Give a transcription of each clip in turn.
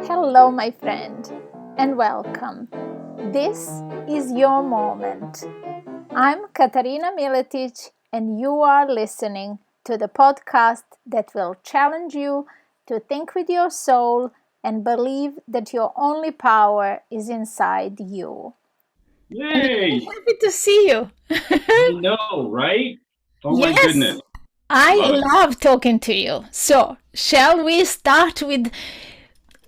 Hello, my friend, and welcome. This is your moment. I'm Katarina Miletic, and you are listening to the podcast that will challenge you to think with your soul and believe that your only power is inside you. I'm Yay! very happy to see you. I know, right? Oh my Yes, goodness. I Love it. love talking to you. So, shall we start with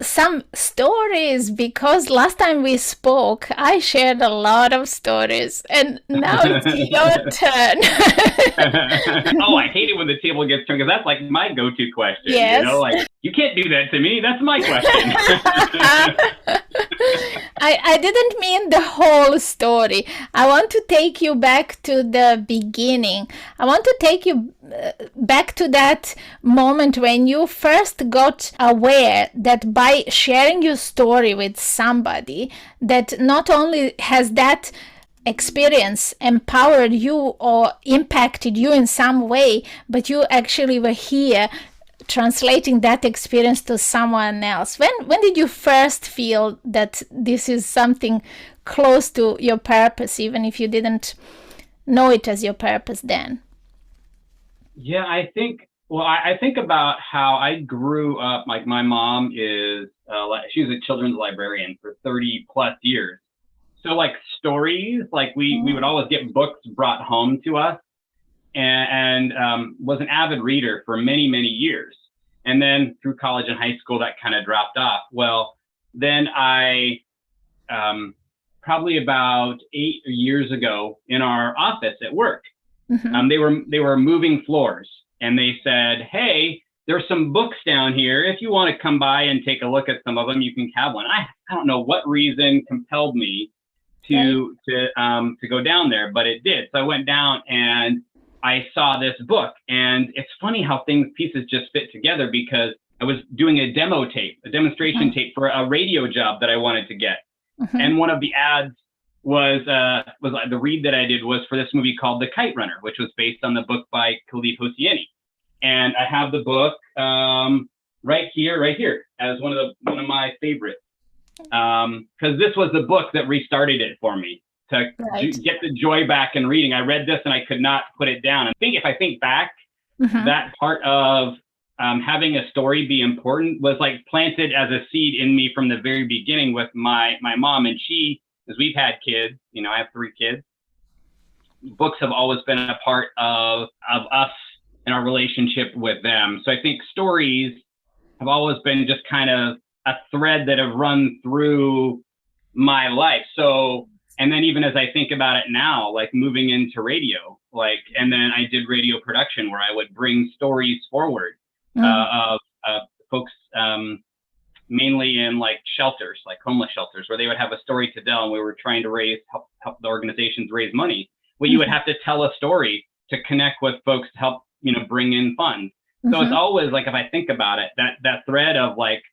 some stories? Because last time we spoke, I shared a lot of stories, and now it's your Oh, I turn. hate it when the table gets turned because that's like my go-to question, Yes. like, you can't do that to me. That's my question. I didn't mean the whole story. I want to take you back to the beginning. I want to take you back to that moment when you first got aware that by sharing your story with somebody, that not only has that experience empowered you or impacted you in some way, but you actually were here translating that experience to someone else. When did you first feel that this is something close to your purpose, even if you didn't know it as your purpose then? Yeah, I think about how I grew up. Like my mom is, she was a children's librarian for 30 plus years. So like stories, like we would always get books brought home to us and was an avid reader for many, many years. And then through college and high school, that kind of dropped off. Well, then I, probably about 8 years ago in our office at work, Mm-hmm. they were moving floors and they said, "Hey, there's some books down here. If you want to come by and take a look at some of them, you can have one." I don't know what reason compelled me Right. to go down there, but it did. So I went down and I saw this book, and it's funny how pieces just fit together because I was doing a demonstration Mm-hmm. tape for a radio job that I wanted to get, Mm-hmm. and one of the ads was like the read that I did was for this movie called The Kite Runner, which was based on the book by Khalid Hosseini, and I have the book right here, as one of my favorites because this was the book that restarted it for me to Right. get the joy back in reading. I read this and I could not put it down. I think if I think back, Mm-hmm. that part of having a story be important was like planted as a seed in me from the very beginning with my mom. And she, as we've had kids, I have 3 kids. Books have always been a part of us and our relationship with them. So I think stories have always been just kind of a thread that have run through my life. So, and then even as I think about it now, like moving into radio, and then I did radio production where I would bring stories forward Mm. of folks, mainly in like shelters, like homeless shelters, where they would have a story to tell, and we were trying to help the organizations raise money. Well, you would have to tell a story to connect with folks to help, bring in funds. So it's Mm-hmm. always like, if I think about it, that thread of like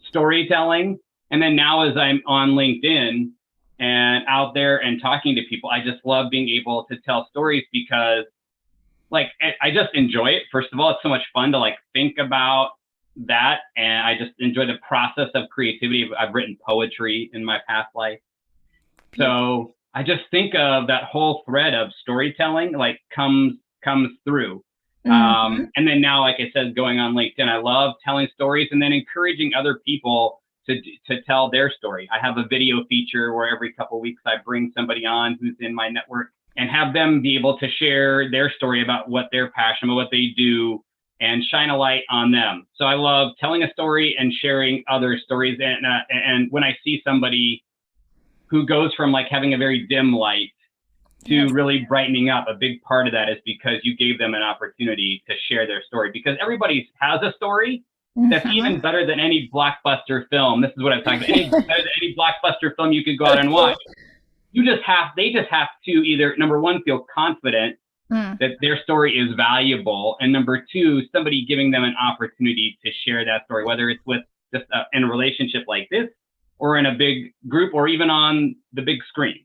storytelling. And then now as I'm on LinkedIn and out there and talking to people, I just love being able to tell stories because like I just enjoy it. First of all, it's so much fun to like think about that. And I just enjoy the process of creativity. I've written poetry in my past life. Beautiful. So I just think of that whole thread of storytelling like comes through. Mm-hmm. And then now, like I said, going on LinkedIn, I love telling stories and then encouraging other people to tell their story. I have a video feature where every couple of weeks I bring somebody on who's in my network and have them be able to share their story about what they're passionate about, what they do, and shine a light on them. So I love telling a story and sharing other stories. And when I see somebody who goes from like having a very dim light to Yes. really brightening up, a big part of that is because you gave them an opportunity to share their story, because everybody has a story that's even Mm-hmm. better than any blockbuster film. This is what I'm talking about. Any better than any blockbuster film you could go out and Okay. watch. They just have to either, number one, feel confident Mm. that their story is valuable, and number two, somebody giving them an opportunity to share that story, whether it's with just in a relationship like this, or in a big group, or even on the big screen.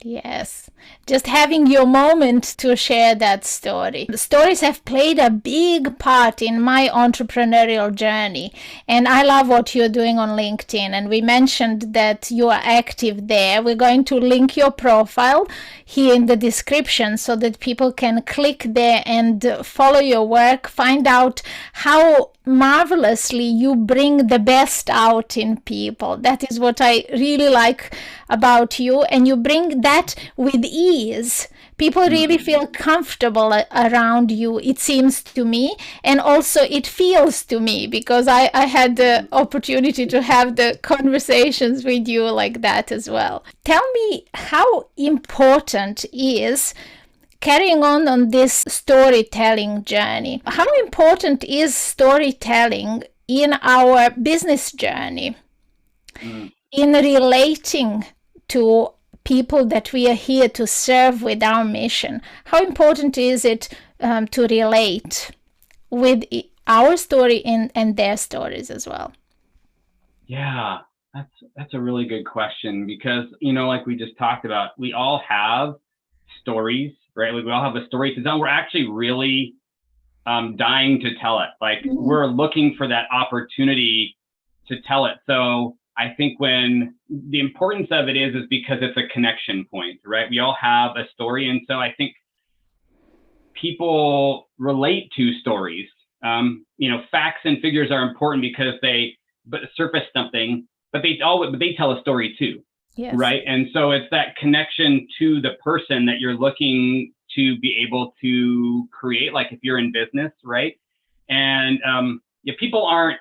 Yes, just having your moment to share that story. Stories have played a big part in my entrepreneurial journey, and I love what you're doing on LinkedIn. And we mentioned that you are active there. We're going to link your profile here in the description so that people can click there and follow your work, find out how marvelously you bring the best out in people. That is what I really like about you, and you bring that with ease. People really feel comfortable around you, it seems to me, and also it feels to me, because I had the opportunity to have the conversations with you like that as well. Tell me, how important is carrying on this storytelling journey? How important is storytelling in our business journey, in relating to people that we are here to serve with our mission? How important is it to relate with our story and their stories as well? Yeah, that's a really good question, because like we just talked about, we all have stories, right? Like we all have a story to tell. We're actually really dying to tell it. Like we're looking for that opportunity to tell it. So I think when the importance of it is because it's a connection point, right? We all have a story, and so I think people relate to stories. Facts and figures are important because they surface something, but they tell a story too. Yes. Right. And so it's that connection to the person that you're looking to be able to create, like if you're in business, right? And people aren't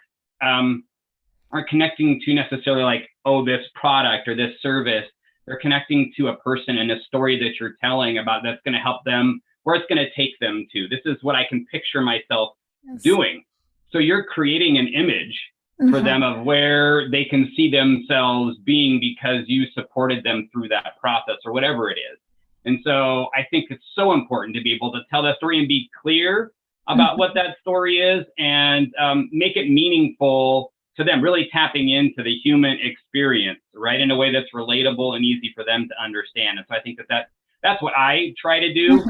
connecting to necessarily like, oh, this product or this service. They're connecting to a person and a story that you're telling about that's going to help them, where it's going to take them to. This is what I can picture myself doing. So you're creating an image for them of where they can see themselves being because you supported them through that process or whatever it is. And so I think it's so important to be able to tell that story and be clear about what that story is, and make it meaningful to them, really tapping into the human experience, right, in a way that's relatable and easy for them to understand. And so I think that's what I try to do,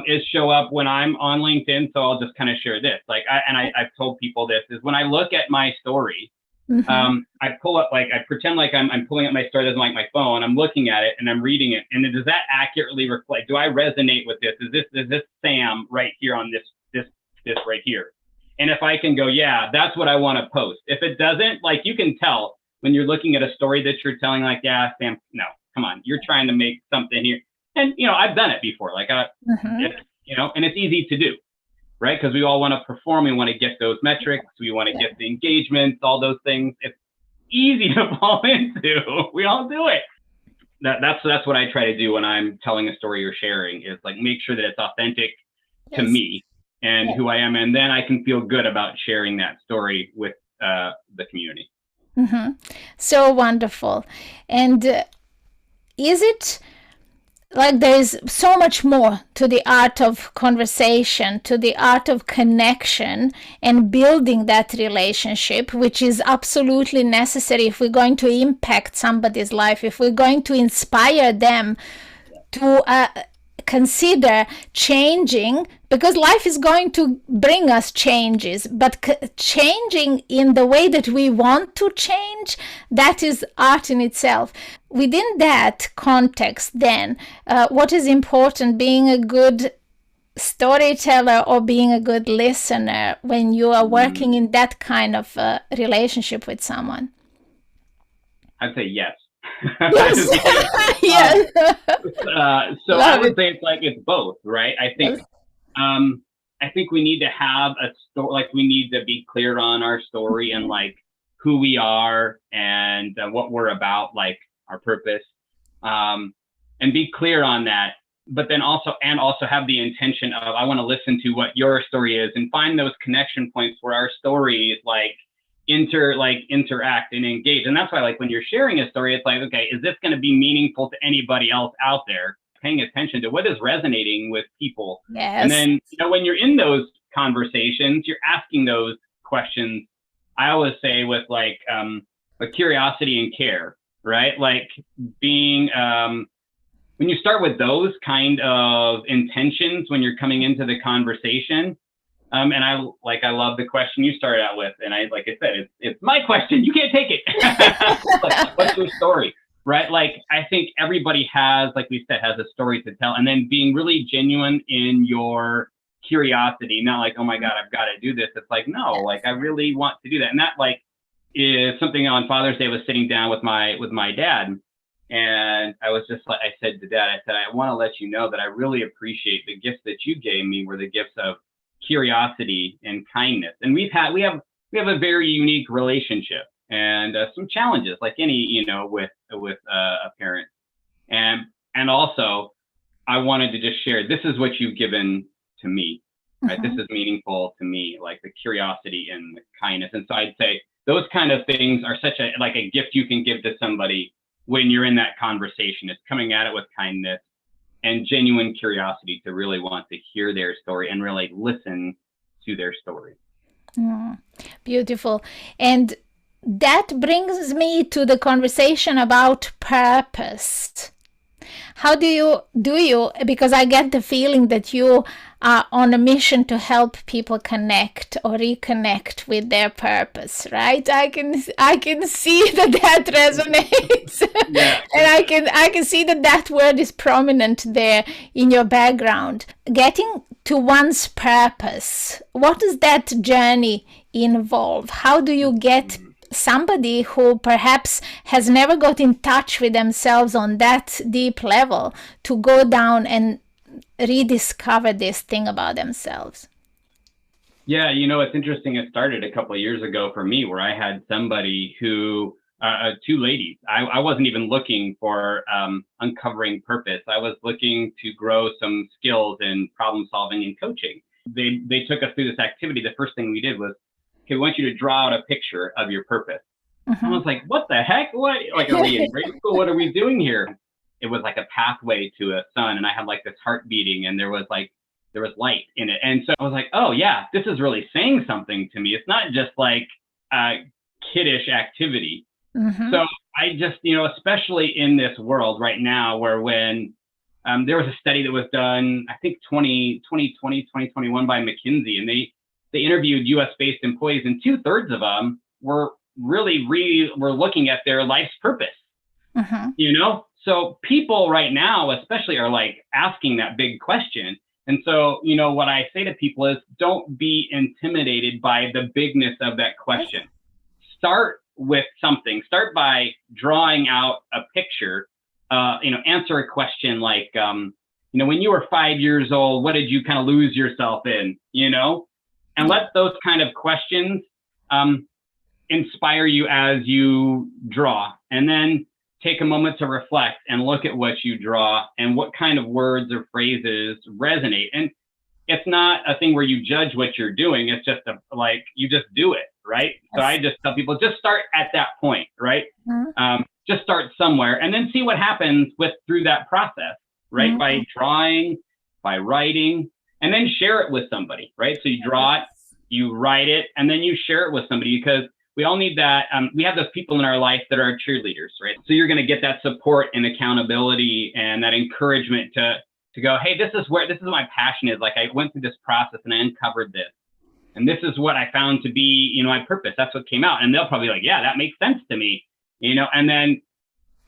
is show up when I'm on LinkedIn. So I'll just kind of share this. I've told people this, is when I look at my story, I pull up, like I pretend like I'm pulling up my story as like my phone. I'm looking at it and I'm reading it. And does that accurately reflect? Do I resonate with this? Is this Sam right here on this right here? And if I can go, yeah, that's what I want to post. If it doesn't, like you can tell when you're looking at a story that you're telling, like, yeah, Sam, no, come on, you're trying to make something here. And, I've done it before, like, and it's easy to do, right? Because we all want to perform. We want to get those metrics. We want to get the engagements, all those things. It's easy to fall into. We all do it. That's what I try to do when I'm telling a story or sharing, is like make sure that it's authentic to me and who I am. And then I can feel good about sharing that story with the community. So wonderful. And is it like there is so much more to the art of conversation, to the art of connection and building that relationship, which is absolutely necessary if we're going to impact somebody's life, if we're going to inspire them to consider changing, because life is going to bring us changes, but changing in the way that we want to change, that is art in itself. Within that context, then, what is important, being a good storyteller or being a good listener when you are working in that kind of relationship with someone? I'd say yes. Yes. Yes. So I would say it's both, right? I think we need to have a story, like we need to be clear on our story and like who we are and what we're about, like our purpose, and be clear on that. But then also have the intention of, I want to listen to what your story is and find those connection points where our stories interact and engage. And that's why, like, when you're sharing a story, it's like, okay, is this going to be meaningful to anybody else out there? Paying attention to what is resonating with people. Yes. And then, when you're in those conversations, you're asking those questions. I always say with with curiosity and care, right? Like being when you start with those kind of intentions when you're coming into the conversation, and I love the question you started out with, and like I said, it's my question. You can't take it. What's your story, right? Like I think everybody has, like we said, has a story to tell, and then being really genuine in your curiosity, not like, oh my God, I've got to do this. It's like, no, like I really want to do that, and that like is something on Father's Day. I was sitting down with my dad. And I was just like, I said to Dad, I said, I want to let you know that I really appreciate the gifts that you gave me were the gifts of curiosity and kindness. And we have a very unique relationship and some challenges, like any, with a parent. And also, I wanted to just share, this is what you've given to me, right? This is meaningful to me, like the curiosity and the kindness. And so I'd say those kind of things are such a gift you can give to somebody when you're in that conversation. It's coming at it with kindness and genuine curiosity to really want to hear their story and really listen to their story. Beautiful. And that brings me to the conversation about purpose. How do you, because I get the feeling that you are on a mission to help people connect or reconnect with their purpose, right? I can see that resonates. Yeah. And I can see that word is prominent there in your background. Getting to one's purpose, what does that journey involve? How do you get somebody who perhaps has never got in touch with themselves on that deep level to go down and rediscover this thing about themselves? Yeah, it's interesting. It started a couple of years ago for me where I had somebody who, two ladies, I wasn't even looking for uncovering purpose. I was looking to grow some skills in problem solving and coaching. They took us through this activity. The first thing we did was, okay, we want you to draw out a picture of your purpose. I was like, what the heck? What? Like, are we in grade school? What are we doing here? It was like a pathway to a sun, and I had like this heart beating, and there was light in it. And so I was like, oh yeah, this is really saying something to me. It's not just like a kiddish activity. So I just, especially in this world right now where when there was a study that was done, I think 2021 by McKinsey, and they interviewed US-based employees, and 2/3 of them were really were looking at their life's purpose. So people right now, especially, are like asking that big question. And so, what I say to people is, don't be intimidated by the bigness of that question. Start with something. Start by drawing out a picture. Answer a question like, when you were 5 years old, what did you kind of lose yourself in? And let those kind of questions inspire you as you draw. And then take a moment to reflect and look at what you draw and what kind of words or phrases resonate. And it's not a thing where you judge what you're doing. It's just you just do it, right? Yes. So I just tell people, just start at that point, right? Just start somewhere and then see what happens through that process, right? By drawing, by writing, and then share it with somebody, right? So you draw it, you write it, and then you share it with somebody, because we all need that. We have those people in our life that are cheerleaders, right? So you're going to get that support and accountability and that encouragement to go, hey, this is what my passion is. Like, I went through this process and I uncovered this, and this is what I found to be, my purpose. That's what came out. And they'll probably be like, yeah, that makes sense to me, and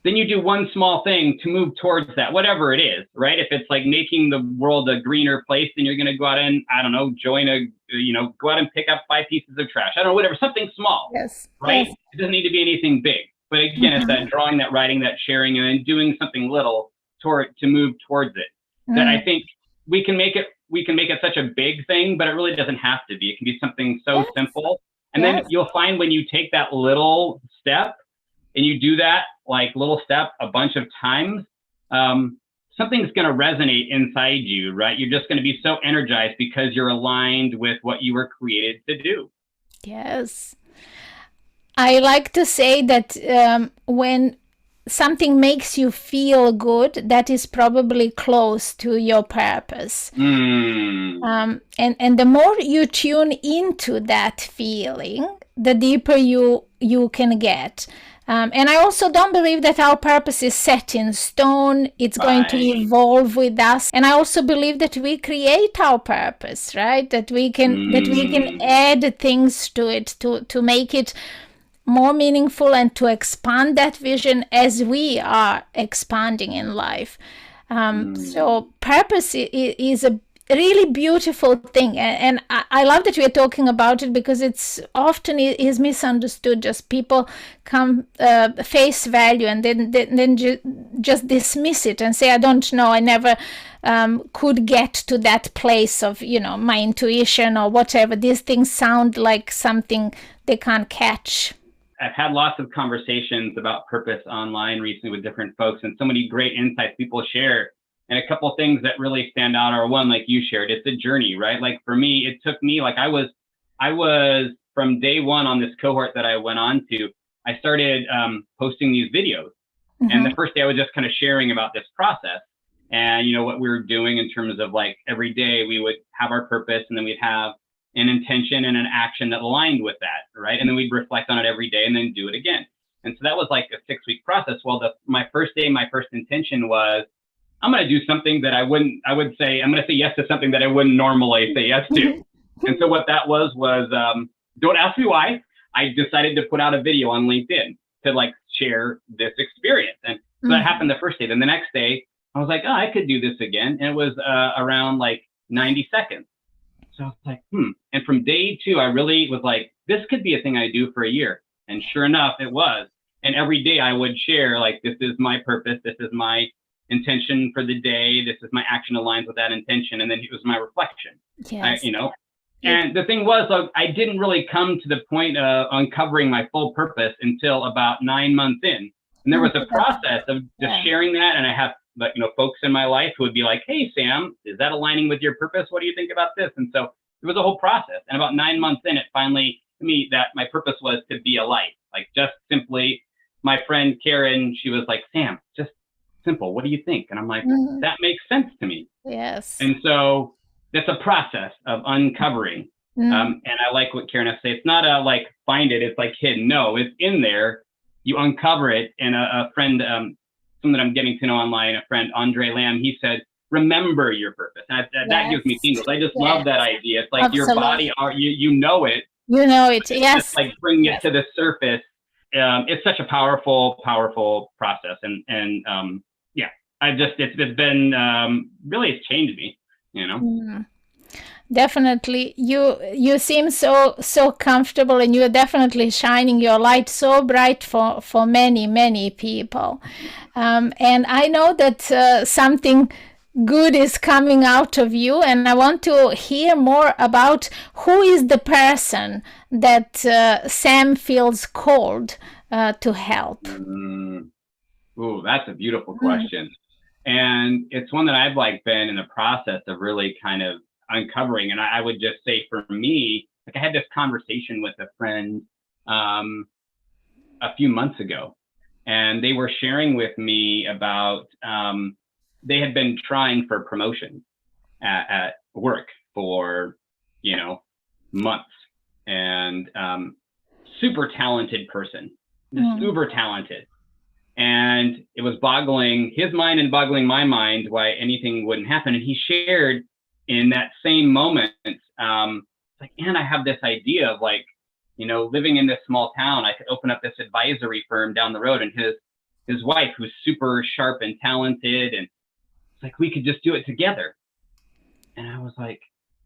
then you do one small thing to move towards that, whatever it is, right? If it's like making the world a greener place, then you're going to go out and, I don't know, go out and pick up 5 pieces of trash. I don't know, whatever, something small, yes, right? Yes. It doesn't need to be anything big. But again, it's that drawing, that writing, that sharing, and then doing something little to move towards it. That I think we can make it such a big thing, but it really doesn't have to be. It can be something so simple. And then you'll find when you take that little step and you do that little step a bunch of times, something's going to resonate inside you, right? You're just going to be so energized because you're aligned with what you were created to do. Yes. I like to say that when something makes you feel good, that is probably close to your purpose. And the more you tune into that feeling, the deeper you can get. And I also don't believe that our purpose is set in stone. It's going to Right. evolve with us. And I also believe that we create our purpose, right? That we can add things to it to make it more meaningful and to expand that vision as we are expanding in life. So purpose is a really beautiful thing, and I love that we're talking about it, because it's often is misunderstood. Just people come face value and then just dismiss it and say, I don't know, I never could get to that place of, my intuition or whatever. These things sound like something they can't catch. I've had lots of conversations about purpose online recently with different folks, and so many great insights people share. And a couple of things that really stand out are, one, like you shared, it's a journey, right? Like for me, it took me, like I was from day one on this cohort that I went on to, I started posting these videos. And the first day I was just kind of sharing about this process and, what we were doing in terms of, like, every day we would have our purpose, and then we'd have an intention and an action that aligned with that, right? And then we'd reflect on it every day and then do it again. And so that was like a 6-week process. Well, my first intention was, I'm going to do something that I'm going to say yes to something that I wouldn't normally say yes to. And so what that was, don't ask me why, I decided to put out a video on LinkedIn to, like, share this experience. And so that happened the first day. Then the next day I was like, oh, I could do this again. And it was around like 90 seconds. So I was like, And from day 2, I really was like, this could be a thing I do for a year. And sure enough, it was. And every day I would share, like, this is my purpose. This is my intention for the day. This is my action aligns with that intention. And then it was my reflection, Yes. And the thing was, like, I didn't really come to the point of uncovering my full purpose until about 9 months in. And there was a process of just sharing that. And I have, folks in my life who would be like, hey, Sam, is that aligning with your purpose? What do you think about this? And so it was a whole process. And about 9 months in, it finally, to me, that my purpose was to be a light. Like, just simply, my friend Karen, she was like, Sam, just simple. What do you think? And I'm like, that makes sense to me. Yes. And so that's a process of uncovering. And I like what Karen has to say. It's not a, like, find it, it's like hidden. No, it's in there. You uncover it. And a friend, someone that I'm getting to know online, a friend, Andre Lamb, he said, remember your purpose. And that gives me tingles. I just love that idea. It's like your body, you know it. You know it, yes. Just like bringing it to the surface. It's such a powerful process. And it's been, really, it's changed me, Definitely. You seem so comfortable, and you're definitely shining your light so bright for many people. And I know that something good is coming out of you, and I want to hear more about who is the person that Sam feels called to help. Ooh, that's a beautiful question. And it's one that I've, like, been in the process of really kind of uncovering. And I would just say, for me, like, I had this conversation with a friend a few months ago, and they were sharing with me about they had been trying for promotion at work for, months, and super talented person, uber talented. And it was boggling his mind and boggling my mind why anything wouldn't happen. And he shared in that same moment, like, man, I have this idea of, like, living in this small town, I could open up this advisory firm down the road. And his wife, who's super sharp and talented, and it's like, we could just do it together. And I was like,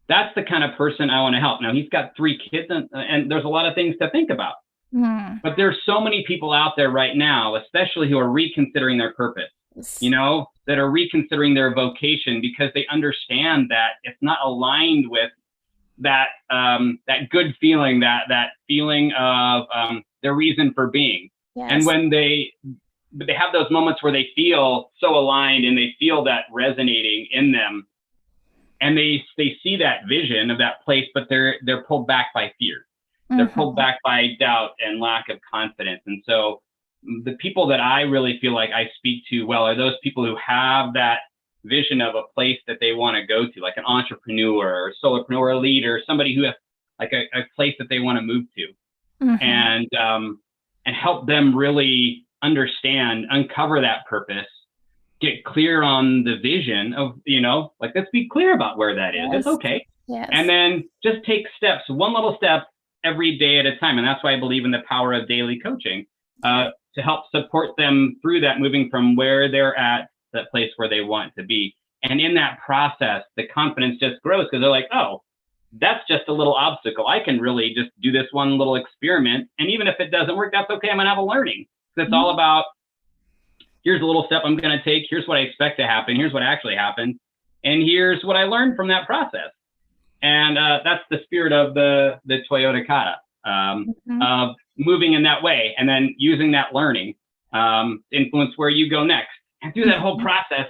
that's the kind of person I want to help. Now, he's got 3 kids, and there's a lot of things to think about. But there's so many people out there right now, especially who are reconsidering their purpose, that are reconsidering their vocation, because they understand that it's not aligned with that good feeling, that feeling of their reason for being. Yes. And when they have those moments where they feel so aligned and they feel that resonating in them, and they see that vision of that place, but they're pulled back by fear. They're pulled back by doubt and lack of confidence. And so the people that I really feel like I speak to well are those people who have that vision of a place that they want to go to, like an entrepreneur or solopreneur, or a leader, somebody who has, like, a place that they want to move to. And and help them really understand, uncover that purpose, get clear on the vision of, like, let's be clear about where that is. It's okay. Yes. And then just take steps, one little step every day at a time. And that's why I believe in the power of daily coaching, to help support them through that, moving from where they're at to that place where they want to be. And in that process, the confidence just grows because they're like, oh, that's just a little obstacle. I can really just do this one little experiment. And even if it doesn't work, that's okay. I'm going to have a learning. Because it's all about, here's a little step I'm going to take. Here's what I expect to happen. Here's what actually happened. And here's what I learned from that process. And that's the spirit of the Toyota Kata, of moving in that way and then using that learning to influence where you go next. And through that whole process,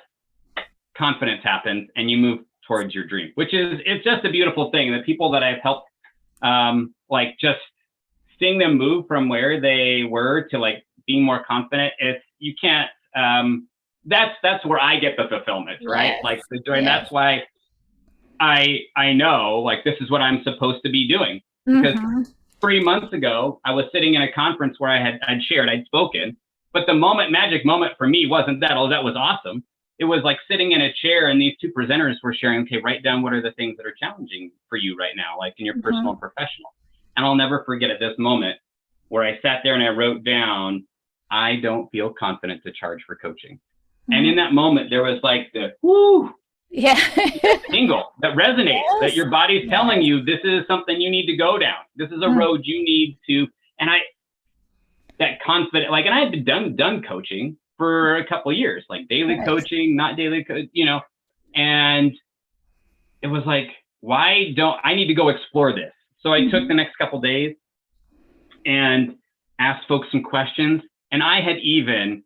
confidence happens and you move towards your dream, it's just a beautiful thing. The people that I've helped, like just seeing them move from where they were to like being more confident, you can't, that's where I get the fulfillment, right? Yes. Like the joy. And that's why I know like this is what I'm supposed to be doing, because 3 months ago I was sitting in a conference where I'd spoken, but the magic moment for me wasn't that, oh, that was awesome. It was like sitting in a chair and these two presenters were sharing, okay, write down what are the things that are challenging for you right now, like in your personal and professional. And I'll never forget at this moment where I sat there and I wrote down, I don't feel confident to charge for coaching. And in that moment, there was like the whoo, tingle that resonates, that your body's telling you this is something you need to go down. This is a road you need to, and that confident, like, and I had done coaching for a couple of years, like daily coaching, not daily, and it was like, why don't I need to go explore this? So I took the next couple of days and asked folks some questions. And I had even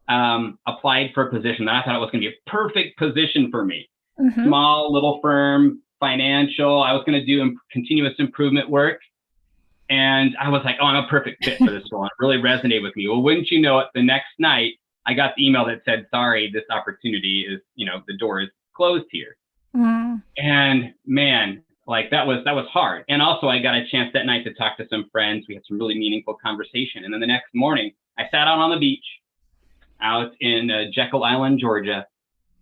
applied for a position that I thought it was going to be a perfect position for me. Small little firm, financial. I was going to do continuous improvement work. And I was like, oh, I'm a perfect fit for this role. It really resonated with me. Well, wouldn't you know it, the next night, I got the email that said, sorry, this opportunity is, the door is closed here. And man, like that was hard. And also I got a chance that night to talk to some friends. We had some really meaningful conversation. And then the next morning I sat out on the beach out in Jekyll Island, Georgia,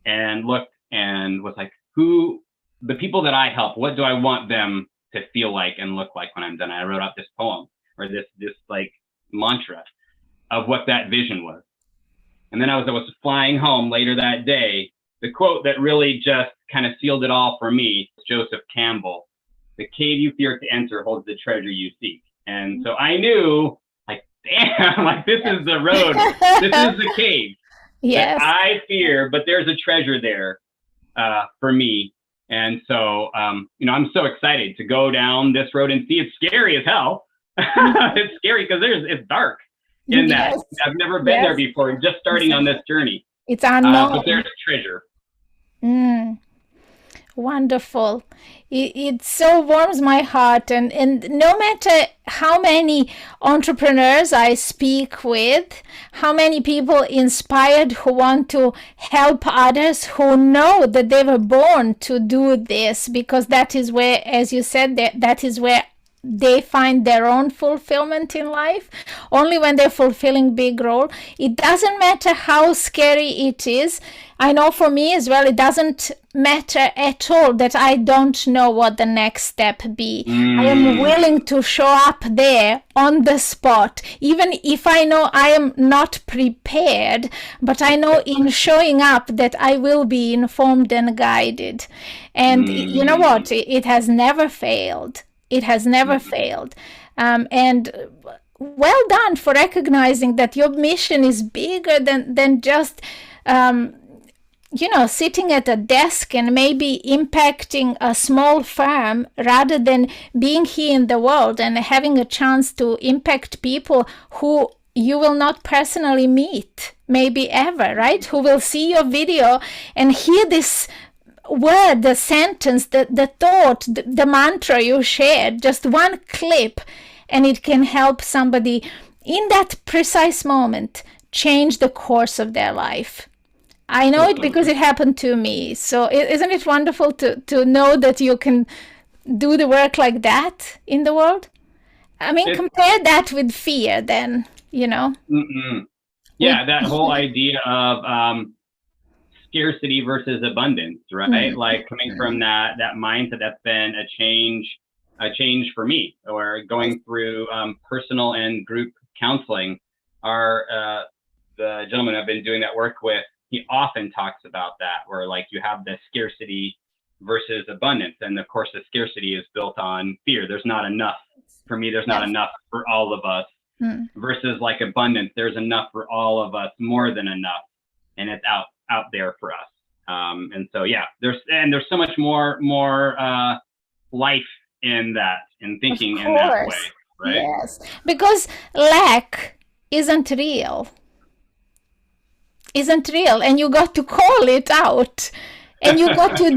and looked and was like, the people that I help, what do I want them to feel like and look like when I'm done? I wrote out this poem or this like mantra of what that vision was. And then I was flying home later that day. The quote that really just kind of sealed it all for me, Joseph Campbell, the cave you fear to enter holds the treasure you seek. And so I knew, like, damn, like this is the road. This is the cave that I fear, but there's a treasure there for me. And so, I'm so excited to go down this road and see. It's scary as hell. It's scary because it's dark in that. I've never been there before, just starting on this journey. It's unknown. But there's treasure. Wonderful. It so warms my heart. And no matter how many entrepreneurs I speak with, how many people inspired who want to help others, who know that they were born to do this, because that is where, as you said, that is where they find their own fulfillment in life, only when they're fulfilling big role. It doesn't matter how scary it is. I know for me as well, it doesn't matter at all that I don't know what the next step be. I am willing to show up there on the spot, even if I know I am not prepared, but I know in showing up that I will be informed and guided. And you know what? It has never failed. It has never failed. And well done for recognizing that your mission is bigger than just, sitting at a desk and maybe impacting a small firm, rather than being here in the world and having a chance to impact people who you will not personally meet, maybe ever, right? Who will see your video and hear this word, the sentence, the thought, the mantra you shared, just one clip, and it can help somebody in that precise moment change the course of their life. I know it because it happened to me. So isn't it wonderful to know that you can do the work like that in the world? I mean, compare that with fear then. you know? Yeah, that whole idea of scarcity versus abundance, right? Like coming from that mindset, that's been a change for me. Or going through personal and group counseling. The gentleman I've been doing that work with, he often talks about that, where like you have the scarcity versus abundance, and of course the scarcity is built on fear. There's not enough for me. There's not enough for all of us. Versus like abundance, there's enough for all of us, more than enough, and it's out there for us. And so yeah, there's so much more life in that, and thinking in that way, right? Yes, because lack isn't real, and you got to call it out. And you got to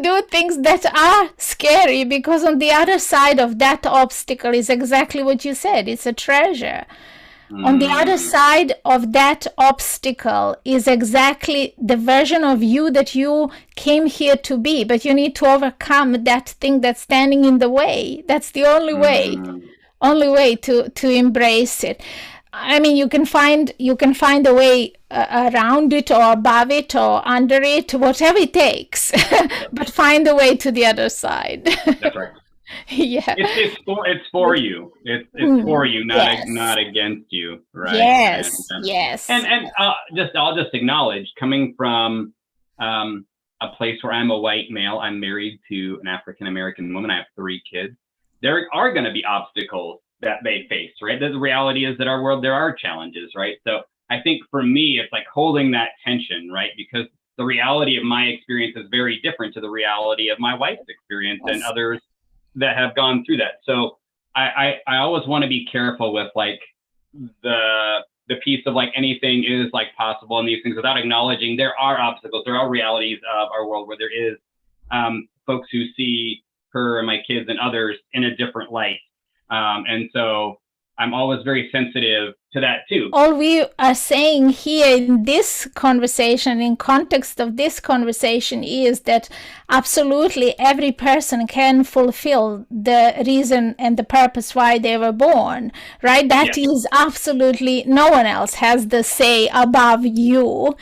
do things that are scary, because on the other side of that obstacle is exactly what you said. It's a treasure. On the other side of that obstacle is exactly the version of you that you came here to be, but you need to overcome that thing that's standing in the way. That's the only way to embrace it. I mean, you can find a way around it, or above it, or under it, whatever it takes, but find a way to the other side. That's right. Yeah. It's for you. It's for you, not against you, right? Yes. Yes. And I'll just acknowledge, coming from a place where I'm a white male, I'm married to an African American woman, I have 3 kids. There are going to be obstacles that they face, right? The reality is that our world, there are challenges, right? So I think for me, it's like holding that tension, right? Because the reality of my experience is very different to the reality of my wife's experience and others that have gone through that. So I always want to be careful with like the piece of like anything is like possible and these things, without acknowledging there are obstacles, there are realities of our world where there is folks who see her and my kids and others in a different light. And so I'm always very sensitive to that too. All we are saying here in this conversation, in context of this conversation, is that absolutely every person can fulfill the reason and the purpose why they were born, right? That is absolutely, no one else has the say above you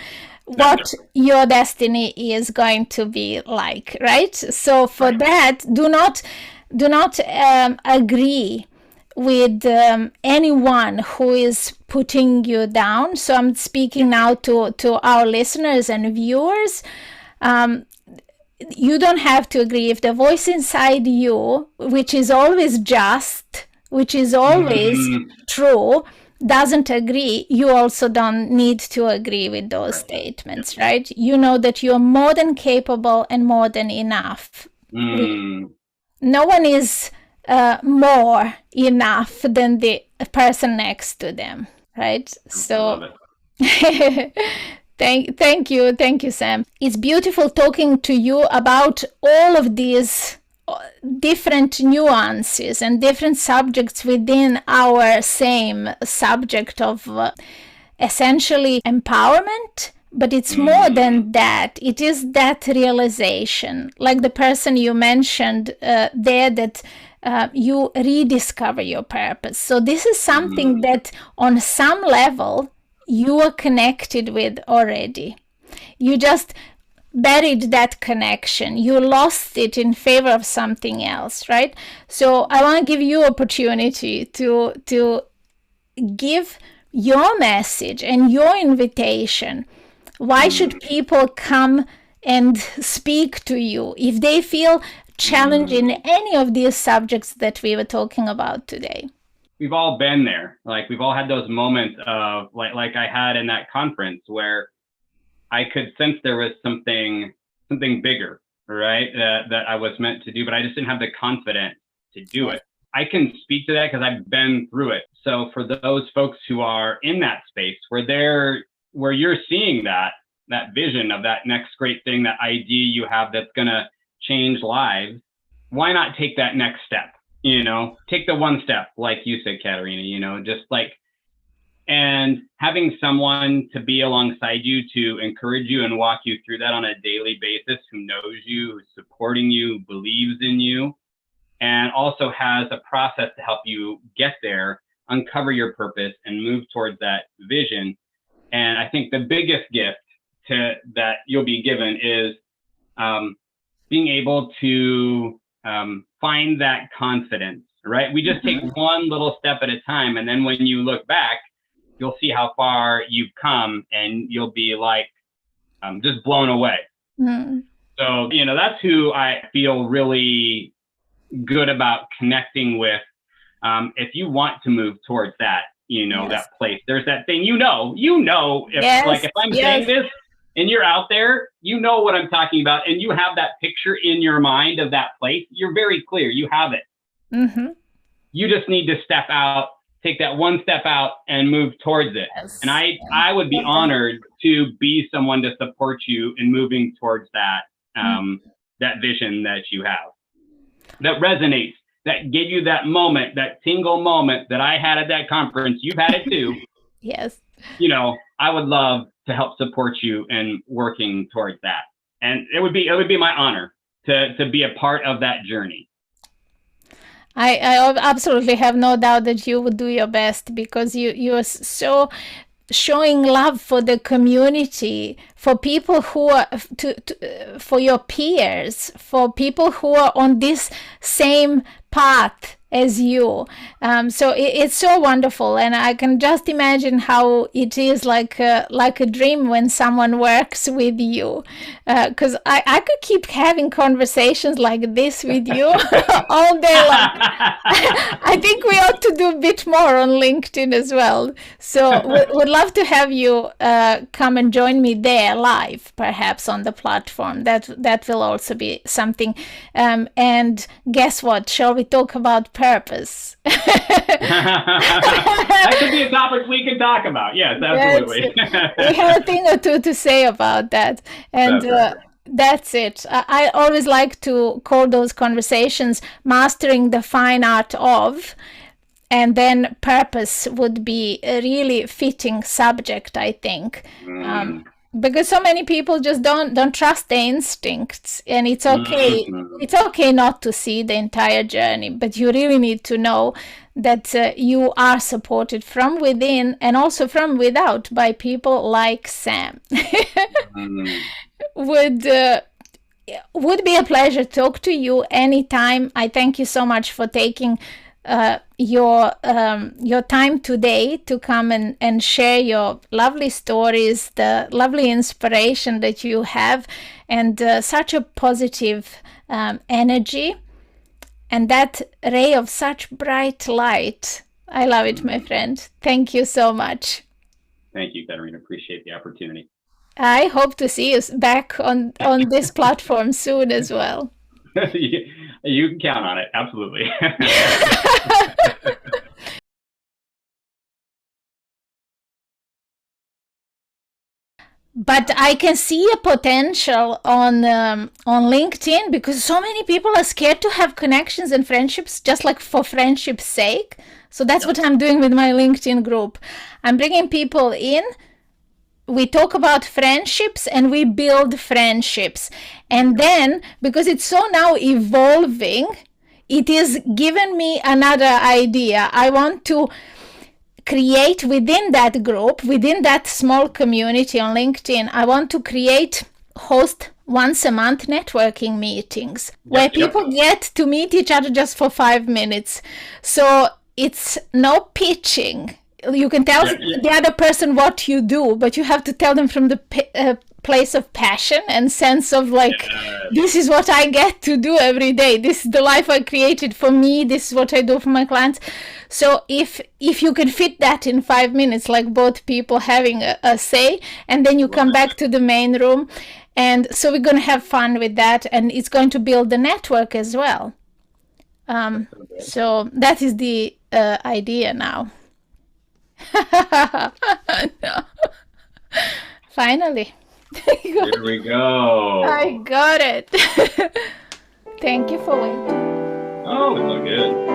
what your destiny is going to be like, right? So for that, do not agree with anyone who is putting you down. So I'm speaking now to our listeners and viewers. You don't have to agree. If the voice inside you, which is always just, which is always true, doesn't agree, you also don't need to agree with those statements, right? You know that you're more than capable and more than enough. No one is more enough than the person next to them, right? So thank you, Sam. It's beautiful talking to you about all of these different nuances and different subjects within our same subject of essentially empowerment. But it's more than that. It is that realization, like the person you mentioned there, that you rediscover your purpose. So this is something that on some level you are connected with already. You just buried that connection. You lost it in favor of something else, right? So I want to give you opportunity to give your message and your invitation. Why should people come and speak to you if they feel challenged in any of these subjects that we were talking about today? We've all been there. Like, we've all had those moments of like I had in that conference where I could sense there was something bigger, right? That I was meant to do, but I just didn't have the confidence to do it. I can speak to that because I've been through it. So for those folks who are in that space where you're seeing that vision of that next great thing, that idea you have that's going to change lives, why not take that next step? Take the one step, like you said, Katerina, just like, and having someone to be alongside you to encourage you and walk you through that on a daily basis, who knows you, who's supporting you, believes in you, and also has a process to help you get there, uncover your purpose and move towards that vision. And I think the biggest gift that you'll be given is being able to find that confidence, right? We just take one little step at a time. And then when you look back, you'll see how far you've come, and you'll be like just blown away. So, that's who I feel really good about connecting with. If you want to move towards that, that place, there's that thing, if I'm saying this and you're out there, what I'm talking about, and you have that picture in your mind of that place, you're very clear, you have it. You just need to step out, take that one step out and move towards it. And I would be honored to be someone to support you in moving towards that, that vision that you have, that resonates, that gave you that moment, that single moment that I had at that conference. You've had it too. Yes. I would love to help support you in working towards that. And it would be my honor to be a part of that journey. I absolutely have no doubt that you would do your best, because you are so showing love for the community, for people who are for your peers, for people who are on this same path as you. So it's so wonderful, and I can just imagine how it is like a dream when someone works with you, because I could keep having conversations like this with you all day long. I think we ought to do a bit more on LinkedIn as well. So would love to have you come and join me there live, perhaps on the platform. That will also be something. And guess what? Shall we talk about purpose? That could be a topic we can talk about. Yes, absolutely. We have a thing or two to say about that. And that's it. I always like to call those conversations mastering the fine art of, and then purpose would be a really fitting subject, I think. Because so many people just don't trust their instincts, and it's okay. It's okay not to see the entire journey, but you really need to know that you are supported from within and also from without by people like Sam. Would be a pleasure to talk to you anytime. I thank you so much for taking your time today to come and share your lovely stories, the lovely inspiration that you have, and such a positive energy, and that ray of such bright light. I love it, my friend. Thank you so much. Thank you, Katerina. Appreciate the opportunity. I hope to see you back on this platform soon as well. You can count on it. Absolutely. But I can see a potential on LinkedIn, because so many people are scared to have connections and friendships just like for friendship's sake. So that's what I'm doing with my LinkedIn group. I'm bringing people in. We talk about friendships and we build friendships. And then, because it's so now evolving, it is given me another idea. I want to create within that group, within that small community on LinkedIn, I want to host once a month networking meetings where people get to meet each other just for 5 minutes. So it's no pitching. You can tell the other person what you do, but you have to tell them from the place of passion and sense of this is what I get to do every day. This is the life I created for me. This is what I do for my clients. So if you can fit that in 5 minutes, like both people having a say, and then you come back to the main room. And so we're going to have fun with that, and it's going to build the network as well. So that is the idea now. Finally. Here we go. I got it. Thank you for waiting. Oh, it's all good.